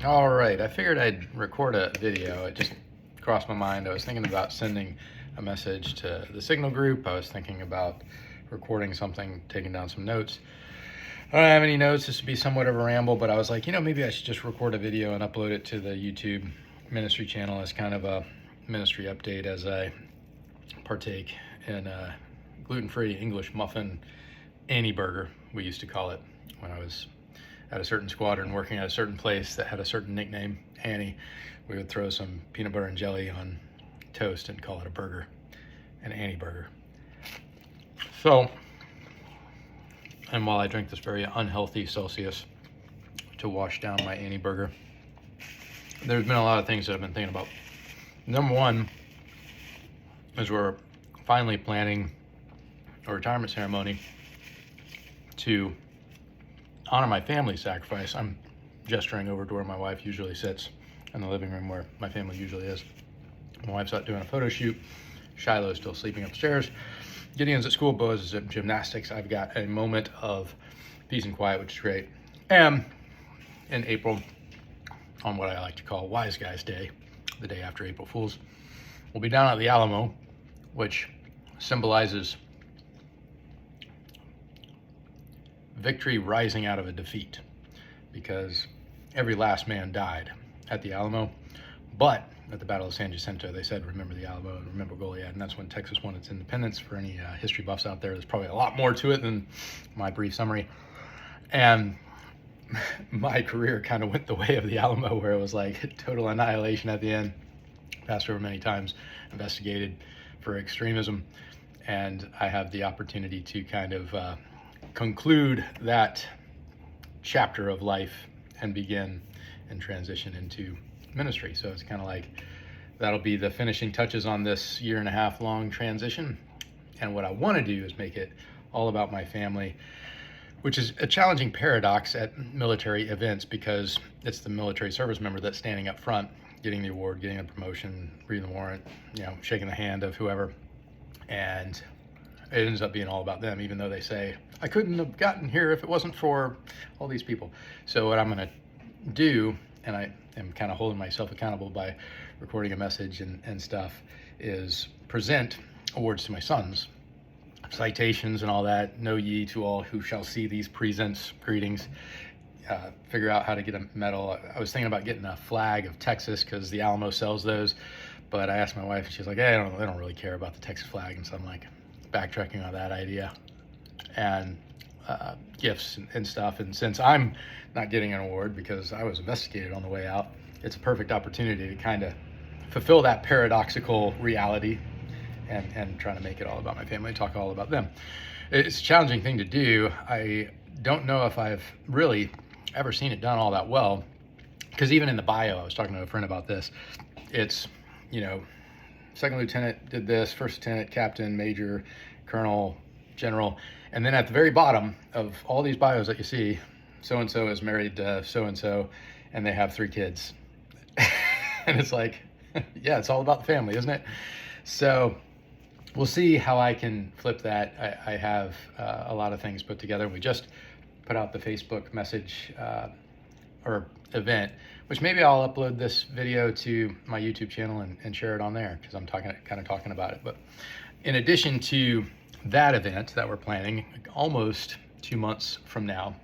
All right, I figured I'd record a video. It just crossed my mind. I was thinking about sending a message to the Signal group. I was thinking about recording something, taking down some notes. I don't have any notes. This would be somewhat of a ramble, but I was like, maybe I should just record a video and upload it to the YouTube ministry channel as kind of a ministry update as I partake in a gluten-free English muffin Annie burger, we used to call it when I was at a certain squadron working at a certain place that had a certain nickname, Annie. We would throw some peanut butter and jelly on toast and call it a burger, an Annie burger. So, and while I drink this very unhealthy Celsius to wash down my Annie burger, there's been a lot of things that I've been thinking about. Number one is we're finally planning a retirement ceremony to honor my family's sacrifice. I'm gesturing over to where my wife usually sits in the living room where my family usually is. My wife's out doing a photo shoot. Shiloh's still sleeping upstairs. Gideon's at school. Boaz is at gymnastics. I've got a moment of peace and quiet, which is great. And in April, on what I like to call Wise Guys Day, the day after April Fool's, we'll be down at the Alamo, which symbolizes victory rising out of a defeat, because every last man died at the Alamo. But at the Battle of San Jacinto, they said, remember the Alamo and remember Goliad. And that's when Texas won its independence. For any history buffs out there, there's probably a lot more to it than my brief summary. And my career kind of went the way of the Alamo, where it was like total annihilation at the end. Passed over many times, investigated for extremism. And I have the opportunity to kind of conclude that chapter of life and begin and transition into ministry. So it's kind of like that'll be the finishing touches on this 1.5 year long transition. And what I want to do is make it all about my family, which is a challenging paradox at military events, because it's the military service member that's standing up front, getting the award, getting a promotion, reading the warrant, shaking the hand of whoever. And it ends up being all about them, even though they say, I couldn't have gotten here if it wasn't for all these people. So what I'm going to do, and I am kind of holding myself accountable by recording a message and stuff, is present awards to my sons, citations and all that. Know ye to all who shall see these presents, greetings. Figure out how to get a medal. I was thinking about getting a flag of Texas because the Alamo sells those, but I asked my wife and she's like, hey, I don't really care about the Texas flag. And so I'm like backtracking on that idea, and gifts and stuff. And since I'm not getting an award because I was investigated on the way out, it's a perfect opportunity to kind of fulfill that paradoxical reality and trying to make it all about my family, talk all about them. It's a challenging thing to do. I don't know if I've really ever seen it done all that well, because even in the bio, I was talking to a friend about this. It's, second lieutenant did this, first lieutenant, captain, major, colonel, general. And then at the very bottom of all these bios that you see, so-and-so is married to so-and-so, and they have 3 kids. And it's like, yeah, it's all about the family, isn't it? So we'll see how I can flip that. I have a lot of things put together. We just put out the Facebook message or event, which maybe I'll upload this video to my YouTube channel and share it on there, because I'm kind of talking about it. But in addition to that event that we're planning almost 2 months from now,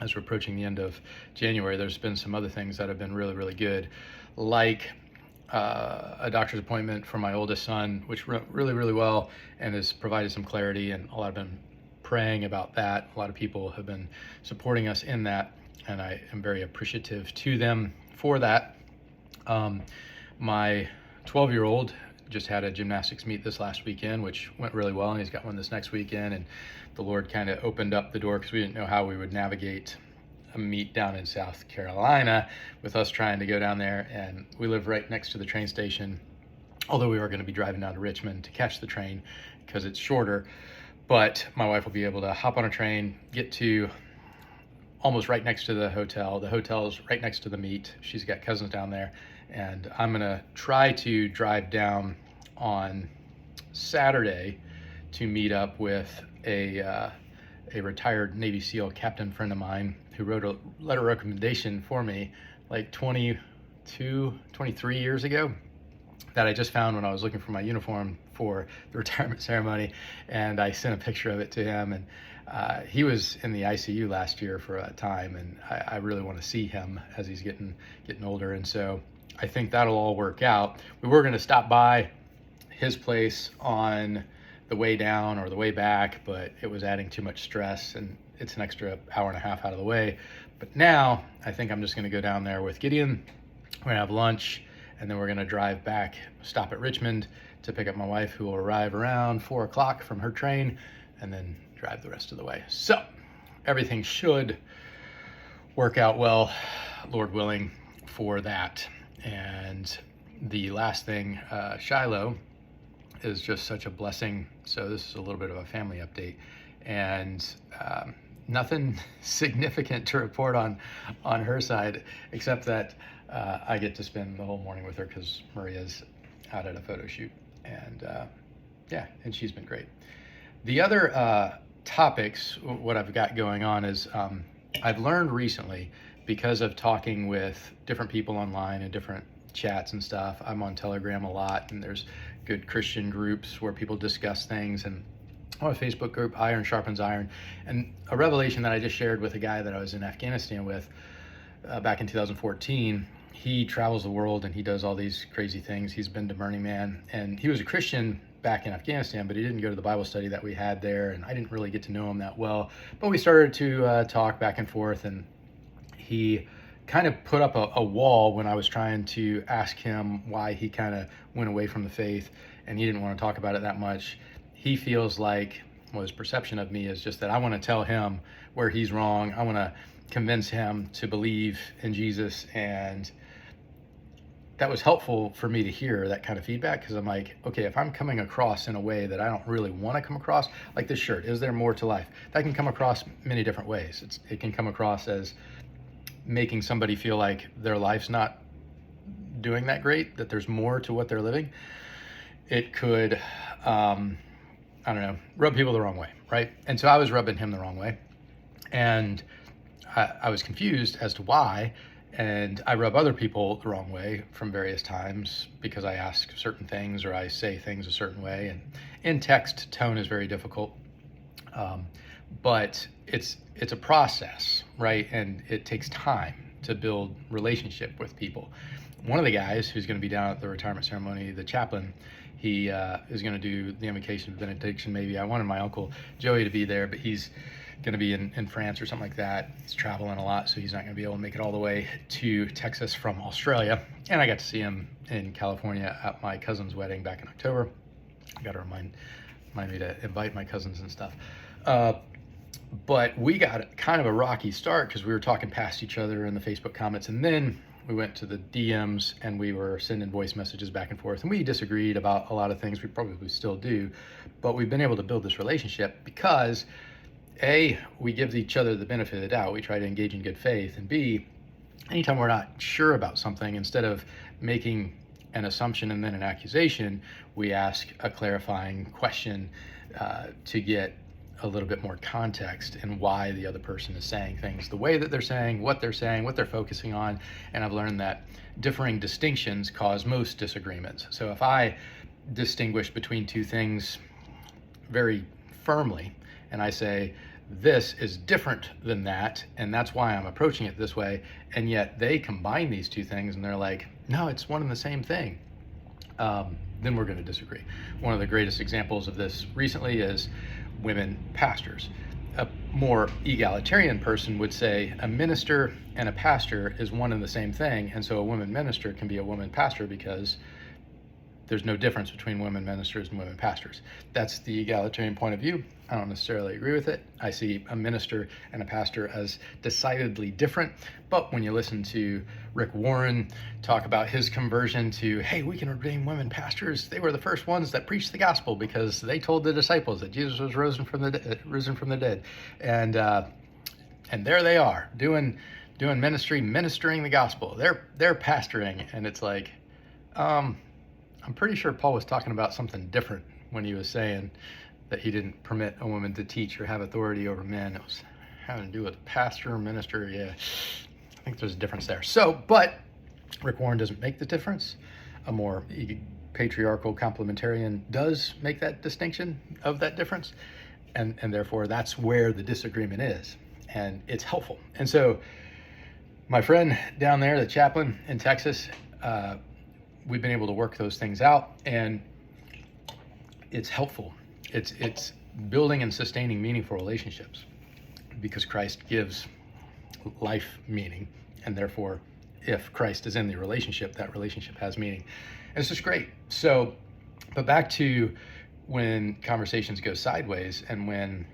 as we're approaching the end of January, there's been some other things that have been really, really good, like a doctor's appointment for my oldest son, which went really, really well and has provided some clarity. And a lot have been praying about that. A lot of people have been supporting us in that, and I am very appreciative to them for that. My 12-year-old just had a gymnastics meet this last weekend, which went really well, and he's got one this next weekend. And the Lord kind of opened up the door, because we didn't know how we would navigate a meet down in South Carolina with us trying to go down there. And we live right next to the train station, although we are going to be driving down to Richmond to catch the train because it's shorter. But my wife will be able to hop on a train, get to almost right next to the hotel. The hotel is right next to the meet. She's got cousins down there. And I'm going to try to drive down on Saturday to meet up with a retired Navy SEAL captain friend of mine who wrote a letter of recommendation for me like 23 years ago, that I just found when I was looking for my uniform for the retirement ceremony, and I sent a picture of it to him. And he was in the ICU last year for a time, and I really want to see him as he's getting older. And so I think that'll all work out. We were going to stop by his place on the way down or the way back, but it was adding too much stress, and it's an extra hour and a half out of the way. But now I think I'm just going to go down there with Gideon. We're going to have lunch, and then we're going to drive back, stop at Richmond to pick up my wife, who will arrive around 4 o'clock from her train, and then drive the rest of the way. So everything should work out well, Lord willing, for that. And the last thing, Shiloh is just such a blessing. So this is a little bit of a family update, and nothing significant to report on her side, except that I get to spend the whole morning with her because Maria's out at a photo shoot, and and she's been great. The other topics, what I've got going on is I've learned recently, because of talking with different people online and different chats and stuff. I'm on Telegram a lot, and there's good Christian groups where people discuss things, and on a Facebook group, Iron Sharpens Iron. And a revelation that I just shared with a guy that I was in Afghanistan with back in 2014. He travels the world and he does all these crazy things. He's been to Burning Man, and he was a Christian back in Afghanistan, but he didn't go to the Bible study that we had there, and I didn't really get to know him that well. But we started to talk back and forth, and he kind of put up a wall when I was trying to ask him why he kind of went away from the faith, and he didn't want to talk about it that much. He feels like, well, his perception of me is just that I want to tell him where he's wrong. I want to convince him to believe in Jesus, and that was helpful for me to hear that kind of feedback, because I'm like, okay, if I'm coming across in a way that I don't really want to come across, like this shirt, is there more to life? That can come across many different ways. It can come across as making somebody feel like their life's not doing that great, that there's more to what they're living. It could, I don't know, rub people the wrong way, right? And so I was rubbing him the wrong way, and I was confused as to why. And I rub other people the wrong way from various times because I ask certain things or I say things a certain way. And in text, tone is very difficult, but it's a process, right? And it takes time to build relationship with people. One of the guys who's going to be down at the retirement ceremony, the chaplain, he is going to do the invocation of benediction. Maybe I wanted my uncle Joey to be there, but he's going to be in France or something like that. He's traveling a lot, so he's not going to be able to make it all the way to Texas from Australia. And I got to see him in California at my cousin's wedding back in October. I got to remind me to invite my cousins and stuff. But we got kind of a rocky start because we were talking past each other in the Facebook comments, and then we went to the DMs and we were sending voice messages back and forth, and we disagreed about a lot of things. We probably still do, but we've been able to build this relationship because A, we give each other the benefit of the doubt. We try to engage in good faith. And B, anytime we're not sure about something, instead of making an assumption and then an accusation, we ask a clarifying question to get a little bit more context and why the other person is saying things the way that they're saying, what they're focusing on. And I've learned that differing distinctions cause most disagreements. So if I distinguish between two things very firmly, and I say, this is different than that, and that's why I'm approaching it this way, and yet they combine these two things and they're like, no, it's one and the same thing, then we're going to disagree. One of the greatest examples of this recently is women pastors. A more egalitarian person would say a minister and a pastor is one and the same thing, and so a woman minister can be a woman pastor because there's no difference between women ministers and women pastors. That's the egalitarian point of view. I don't necessarily agree with it. I see a minister and a pastor as decidedly different. But when you listen to Rick Warren talk about his conversion to, hey, we can ordain women pastors, they were the first ones that preached the gospel because they told the disciples that Jesus was risen from the dead. And there they are doing ministry, ministering the gospel. They're pastoring, and it's like, I'm pretty sure Paul was talking about something different when he was saying that he didn't permit a woman to teach or have authority over men. having to do with pastor, minister. Yeah, I think there's a difference there. So, but Rick Warren doesn't make the difference. A more patriarchal complementarian does make that distinction of that difference. And therefore, that's where the disagreement is. And it's helpful. And so, my friend down there, the chaplain in Texas, we've been able to work those things out. And it's helpful. It's building and sustaining meaningful relationships because Christ gives life meaning, and therefore if Christ is in the relationship, that relationship has meaning. And it's just great. So, but back to when conversations go sideways and when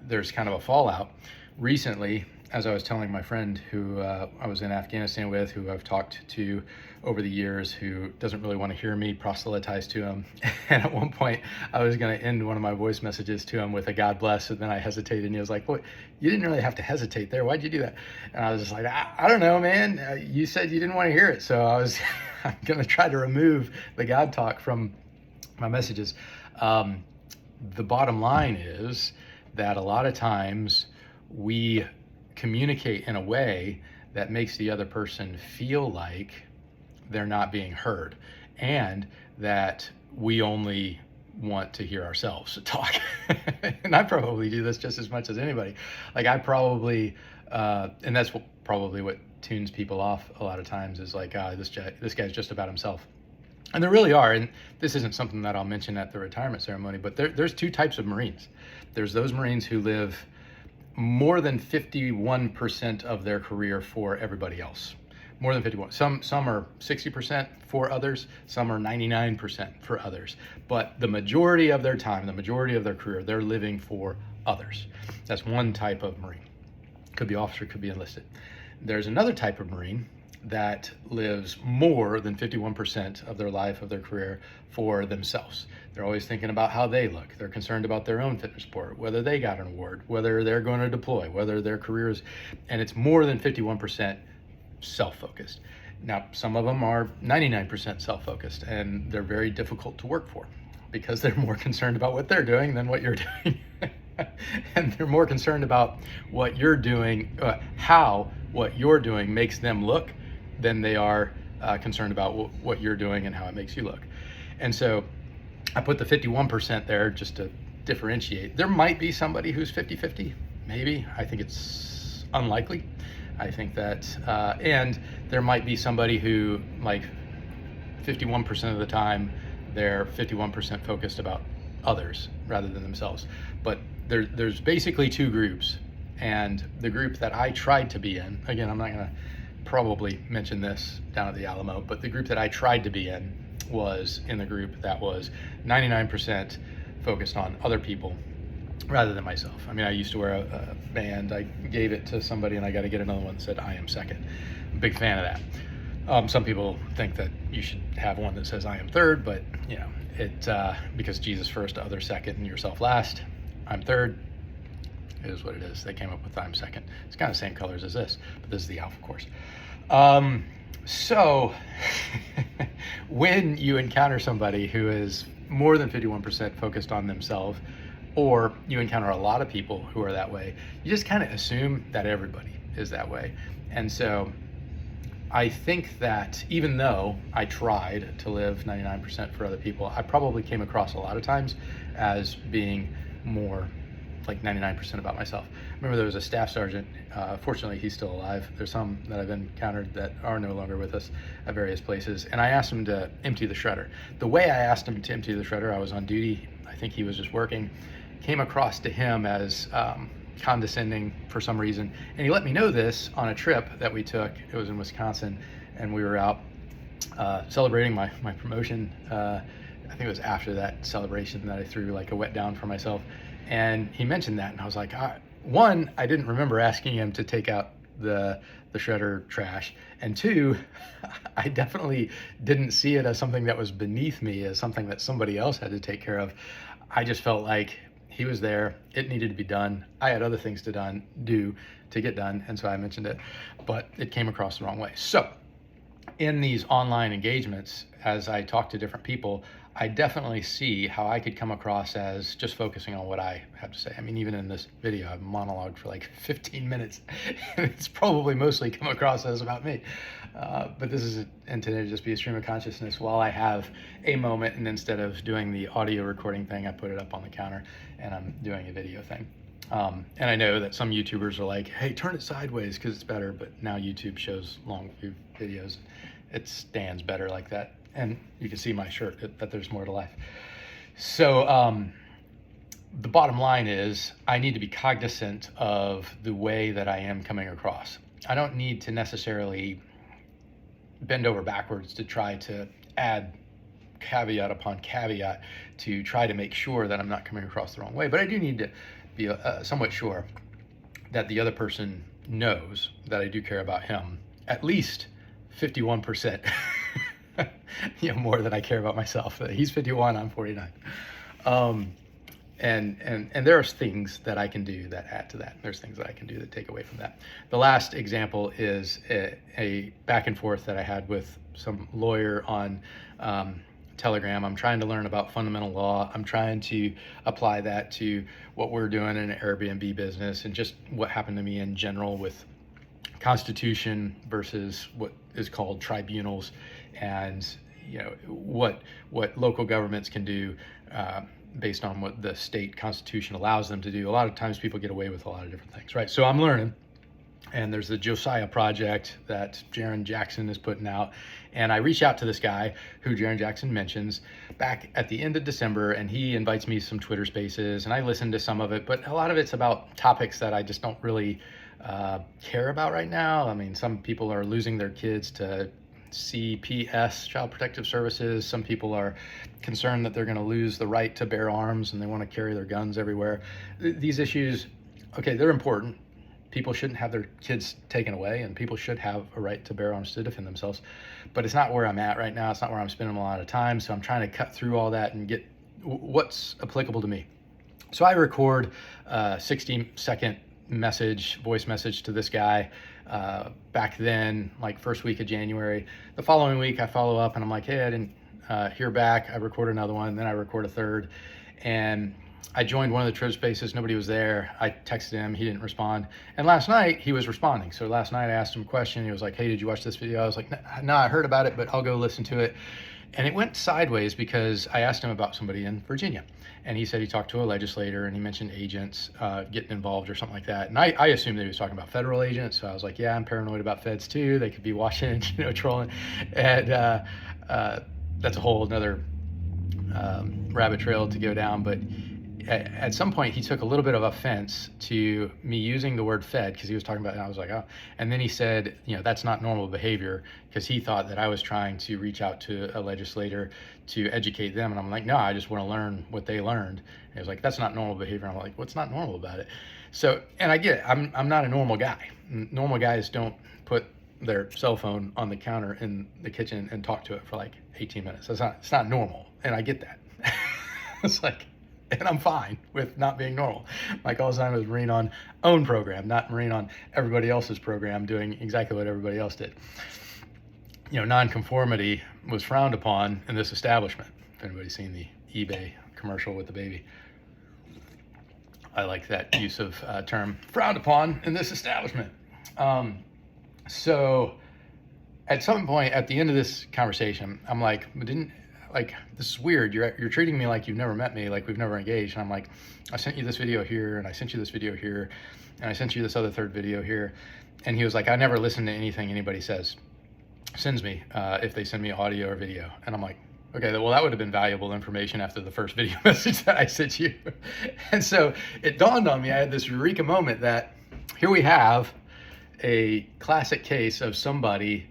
there's kind of a fallout. Recently, as I was telling my friend who I was in Afghanistan with, who I've talked to over the years, who doesn't really want to hear me proselytize to him. And at one point, I was going to end one of my voice messages to him with a God bless, and then I hesitated, and he was like, "Well, you didn't really have to hesitate there. Why'd you do that?" And I was just like, I don't know, man. You said you didn't want to hear it, so I'm going to try to remove the God talk from my messages. The bottom line is that a lot of times we communicate in a way that makes the other person feel like they're not being heard, and that we only want to hear ourselves talk. And I probably do this just as much as anybody. Like I probably, and that's probably what tunes people off a lot of times, is like, this guy's just about himself. And there really are, and this isn't something that I'll mention at the retirement ceremony, but there's two types of Marines. There's those Marines who live more than 51% of their career for everybody else. More than 51. Some are 60% for others, some are 99% for others. But the majority of their time, the majority of their career, they're living for others. That's one type of Marine. Could be officer, could be enlisted. There's another type of Marine that lives more than 51% of their life, of their career, for themselves. They're always thinking about how they look. They're concerned about their own fitness report, whether they got an award, whether they're going to deploy, whether their careers, and it's more than 51% self-focused. Now, some of them are 99% self-focused, and they're very difficult to work for because they're more concerned about what they're doing than what you're doing. And they're more concerned about what you're doing, how what you're doing makes them look, than they are concerned about what you're doing and how it makes you look. And so I put the 51% there just to differentiate. There might be somebody who's 50-50, maybe. I think it's unlikely. I think that, and there might be somebody who, like, 51% of the time, they're 51% focused about others rather than themselves. But there's basically two groups. And the group that I tried to be in, again, I'm not going to probably mention this down at the Alamo, but the group that I tried to be in was in the group that was 99% focused on other people rather than myself. I mean, I used to wear a band. I gave it to somebody and I got to get another one that said I am second. I'm a big fan of that. Some people think that you should have one that says I am third, but because Jesus first, others second, and yourself last. I'm third. It is what it is. They came up with I'm second. It's kind of the same colors as this, but this is the Alpha course. So when you encounter somebody who is more than 51% focused on themselves, or you encounter a lot of people who are that way, you just kind of assume that everybody is that way. And so I think that even though I tried to live 99% for other people, I probably came across a lot of times as being more like 99% about myself. I remember there was a staff sergeant, fortunately he's still alive. There's some that I've encountered that are no longer with us at various places. And I asked him to empty the shredder. The way I asked him to empty the shredder, I was on duty, I think he was just working, came across to him as condescending for some reason. And he let me know this on a trip that we took. It was in Wisconsin, and we were out celebrating my promotion. I think it was after that celebration that I threw like a wet down for myself. And he mentioned that, and I was like, one, I didn't remember asking him to take out the shredder trash, and two, I definitely didn't see it as something that was beneath me, as something that somebody else had to take care of. I just felt like he was there, it needed to be done. I had other things to do to get done, and so I mentioned it, but it came across the wrong way. So in these online engagements, as I talk to different people, I definitely see how I could come across as just focusing on what I have to say. I mean, even in this video, I've monologued for like 15 minutes, and it's probably mostly come across as about me. But this is intended to just be a stream of consciousness while I have a moment, and instead of doing the audio recording thing, I put it up on the counter and I'm doing a video thing. And I know that some YouTubers are like, hey, turn it sideways because it's better, but now YouTube shows long view videos. It stands better like that. And you can see my shirt, that there's more to life. So the bottom line is I need to be cognizant of the way that I am coming across. I don't need to necessarily bend over backwards to try to add caveat upon caveat to try to make sure that I'm not coming across the wrong way. But I do need to be somewhat sure that the other person knows that I do care about him, at least 51%. More than I care about myself. He's 51, I'm 49. And there are things that I can do that add to that. There's things that I can do that take away from that. The last example is a back and forth that I had with some lawyer on Telegram. I'm trying to learn about fundamental law. I'm trying to apply that to what we're doing in an Airbnb business and just what happened to me in general with Constitution versus what is called tribunals, and what local governments can do based on what the state constitution allows them to do. A lot of times people get away with a lot of different things, right? So I'm learning, and there's the Josiah project that Jaron Jackson is putting out, and I reach out to this guy who Jaron Jackson mentions back at the end of December, and he invites me some Twitter spaces, and I listen to some of it, but a lot of it's about topics that I just don't really care about right now. I mean, some people are losing their kids to CPS, Child Protective Services. Some people are concerned that they're going to lose the right to bear arms and they want to carry their guns everywhere. These issues, okay, they're important. People shouldn't have their kids taken away, and people should have a right to bear arms to defend themselves. But it's not where I'm at right now. It's not where I'm spending a lot of time. So I'm trying to cut through all that and get what's applicable to me. So I record a 60-second voice message to this guy back then, like first week of January. The following week I follow up and I'm like, hey, I didn't hear back. I record another one, then I record a third, and I joined one of the Twitter spaces. Nobody was there. I texted him, he didn't respond, and last night he was responding. So last night I asked him a question. He was like, hey, did you watch this video? I was like, no, I heard about it, but I'll go listen to it. And it went sideways because I asked him about somebody in Virginia, and he said he talked to a legislator, and he mentioned agents getting involved or something like that. And I assumed that he was talking about federal agents. So I was like, yeah, I'm paranoid about feds too. They could be watching, trolling. And that's a whole another rabbit trail to go down. But at some point he took a little bit of offense to me using the word fed, because he was talking about it, and I was like, oh. And then he said, that's not normal behavior, because he thought that I was trying to reach out to a legislator to educate them. And I'm like, no, I just want to learn what they learned. And he was like, that's not normal behavior. I'm like, what's not normal about it? So, and I get it. I'm not a normal guy. Normal guys don't put their cell phone on the counter in the kitchen and talk to it for like 18 minutes. It's not normal. And I get that. It's like, and I'm fine with not being normal. My call sign was Marine on own program, not Marine on everybody else's program doing exactly what everybody else did. Nonconformity was frowned upon in this establishment. If anybody's seen the eBay commercial with the baby, I like that use of term, frowned upon in this establishment. So at some point at the end of this conversation, I'm like, this is weird. You're treating me like you've never met me, like we've never engaged. And I'm like, I sent you this video here, and I sent you this video here, and I sent you this other third video here. And he was like, I never listen to anything anybody sends me if they send me audio or video. And I'm like, okay, well, that would have been valuable information after the first video message that I sent you. And so it dawned on me, I had this eureka moment that here we have a classic case of somebody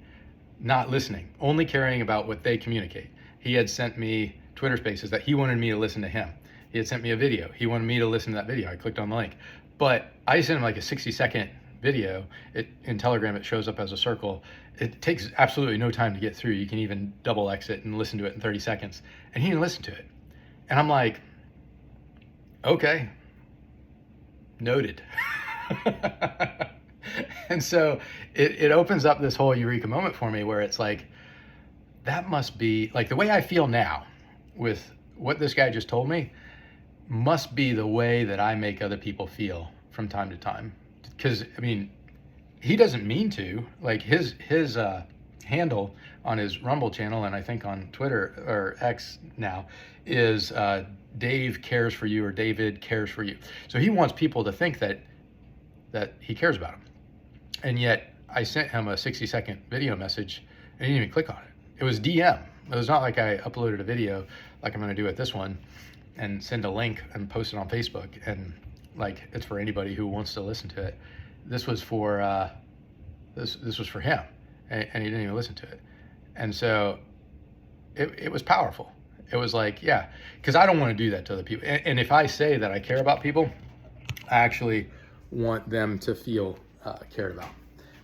not listening, only caring about what they communicate. He had sent me Twitter spaces that he wanted me to listen to him. He had sent me a video. He wanted me to listen to that video. I clicked on the link. But I sent him like a 60-second video. In Telegram, it shows up as a circle. It takes absolutely no time to get through. You can even double exit and listen to it in 30 seconds. And he didn't listen to it. And I'm like, okay, noted. And so it opens up this whole eureka moment for me where it's like, that must be like the way I feel now with what this guy just told me must be the way that I make other people feel from time to time. Because I mean, he doesn't mean to. Like his handle on his Rumble channel, and I think on Twitter or X now, is Dave cares for you, or David cares for you. So he wants people to think that he cares about them. And yet I sent him a 60-second video message and he didn't even click on it. It was DM. It was not like I uploaded a video like I'm going to do with this one and send a link and post it on Facebook and like it's for anybody who wants to listen to it. This was for this was for him, and he didn't even listen to it. And so it was powerful. It was like, yeah, because I don't want to do that to other people. And if I say that I care about people, I actually want them to feel cared about.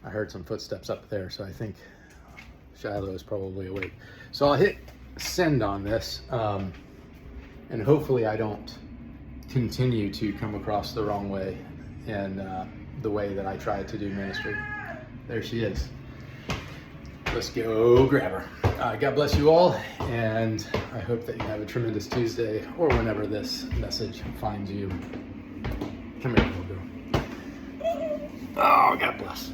I heard some footsteps up there, so I think Shiloh is probably awake. So I'll hit send on this, and hopefully I don't continue to come across the wrong way in the way that I try to do ministry. There she is. Let's go grab her. God bless you all, and I hope that you have a tremendous Tuesday, or whenever this message finds you. Come here, little girl. Oh, God bless.